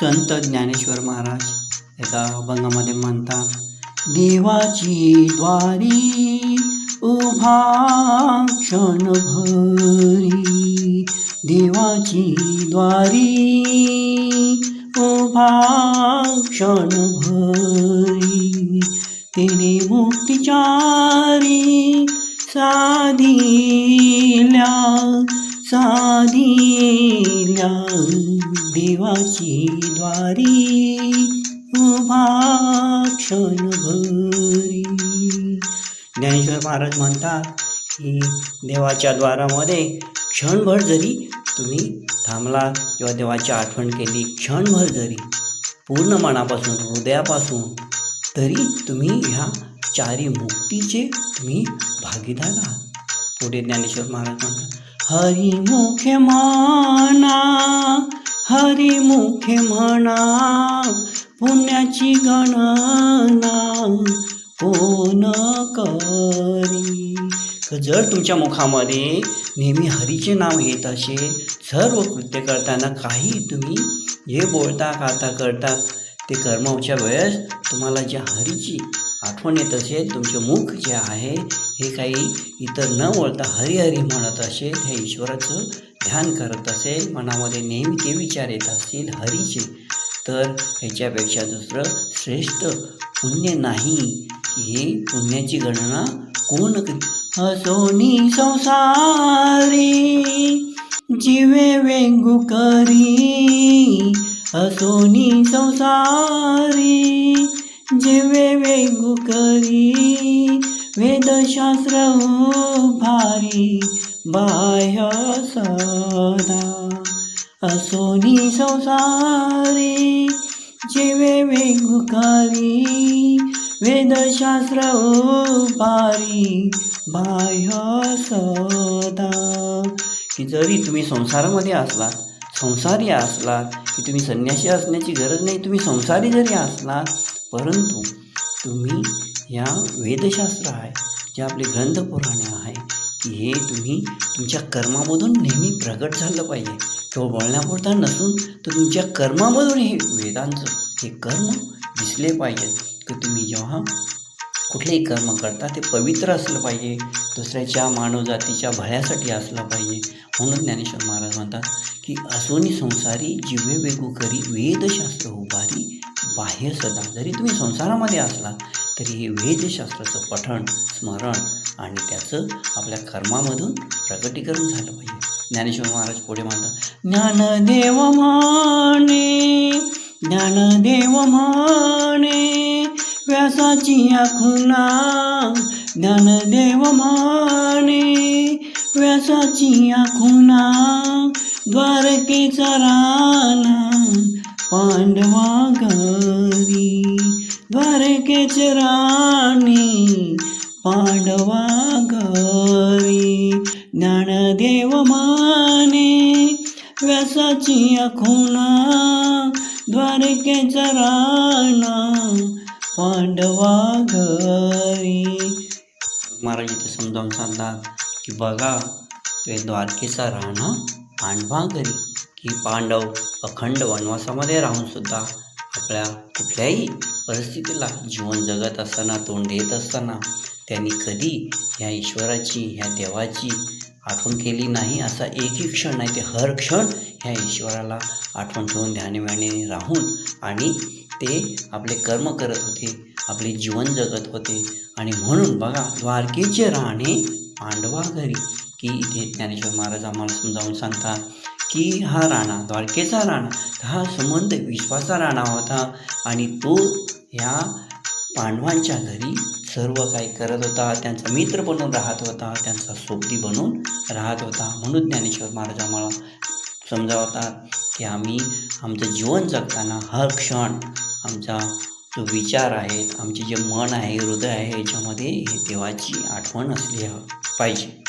संत ज्ञानेश्वर महाराज एका अभंगामध्ये म्हणतात, देवाची द्वारी उभा क्षणभरी, देवाची द्वारी उभा क्षणभरी, तिने मुक्तिचारी साधिल्या देवाची द्वारी उभा क्षणभरी. ज्ञानेश्वर महाराज म्हणतात की देवाच्या द्वारामध्ये क्षणभर जरी तुम्ही थांबला किंवा देवाची आठवण केली, क्षणभर जरी पूर्ण मनापासून हृदयापासून, तरी तुम्ही ह्या चारी मुक्तीचे तुम्ही भागीदार आहात. पुढे ज्ञानेश्वर महाराज म्हणतात, हरिमुखे म्हणा पुण्याची गणना कोण करी. जर तुमच्या मुखामध्ये नेहमी हरीचे नाव येत असेल, सर्व कृत्य करताना काही तुम्ही जे बोलता खाता करता ते कर्माच्या वेळेस तुम्हाला ज्या हरीची आठवण येत असेल, तुमचे मुख जे आहे हे काही इतर न बोलता हरिहरी म्हणत असेल, हे ईश्वराचं ध्यान करत असेल, मनामध्ये नेहमी ते विचार येत असतील हरीचे, तर ह्याच्यापेक्षा दुसरं श्रेष्ठ पुण्य नाही की हे पुण्याची गणना कोण करी. असोनी संसारी जीवे वेंगू करी, असोनी संसारी जीवे वेंगू करी, वेदशास्त्र भारी बाह्य सदा. असोनी संसारी जीवे वेंगू करी, वेदशास्त्र भारी बाह्य सदा. की जरी तुम्ही संसारामध्ये असलात, संसारी असलात, की तुम्ही संन्यासी असण्याची गरज नाही, तुम्ही संसारी जरी असलात, परंतु तुम्ही या वेदशास्त्र आहे, जे आपले ग्रंथपुराणे आहे, की हे तुम्ही तुमच्या कर्मामधून नेहमी प्रगट झालं पाहिजे. केवळ बोलण्यापुरता नसून तर तुमच्या कर्मामधून हे वेदांचं हे कर्म दिसले पाहिजेत. की तुम्ही जेव्हा कुठलेही कर्म करता ते पवित्र असलं पाहिजे, दुसऱ्याच्या मानवजातीच्या भल्यासाठी असलं पाहिजे. म्हणून ज्ञानेश्वर महाराज म्हणतात की असोनी संसारी जीवे वेगू करी, वेदशास्त्र उभारी बाह्य सदा. जरी तुम्ही संसारामध्ये असला तरी हे वेदशास्त्राचं पठण, स्मरण आणि त्याचं आपल्या कर्मामधून प्रकटीकरण झालं पाहिजे. ज्ञानेश्वर महाराज पुढे म्हणतात, ज्ञानदेव म्हणे व्यासाची आखुना, ज्ञानदेव म्हणे व्यासाची आखुना, द्वारकेचा राणा पांडवा घरी, द्वारकेचे राणी पांडवा घरी. ज्ञानदेव म्हणे व्यासाची आखुना, द्वारकेचा राणा पांडवा घरी. महाराज इथे समजावून सांगतात की बघा, ते द्वारकेचा राणा पांडवा घरी, की पांडव अखंड वनवासामध्ये राहून सुद्धा आपल्या कुठल्याही परिस्थितीला जीवन जगत असताना, तोंड देत असताना त्यांनी कधी ह्या ईश्वराची, ह्या देवाची आठवण केली नाही. असा एकही क्षण नाही, ते हर क्षण ह्या ईश्वराला आठवण ठेवून ध्यानाने राहून आणि ते आपले कर्म करत होते, आपले जीवन जगत होते. आणि म्हणून बघा, द्वारकेचे राणे पांडवा घरी, की इथे ज्ञानेश्वर महाराज आम्हाला समजावून सांगतात की हा राणा, द्वारकेचा राणा, हा संबंध विश्वाचा राणा होता आणि तो ह्या पांडवांच्या घरी सर्व काही करत होता, त्यांचा मित्र बनून राहत होता, त्यांचा सोबती बनून राहत होता. म्हणून ज्ञानेश्वर महाराज आम्हाला समजावतात की आम्ही आमचं जीवन जगताना हर क्षण आमचा जो विचार आहेत, आमचे जे मन आहे, हृदय आहे, याच्यामध्ये हे देवाची आठवण असली पाहिजे.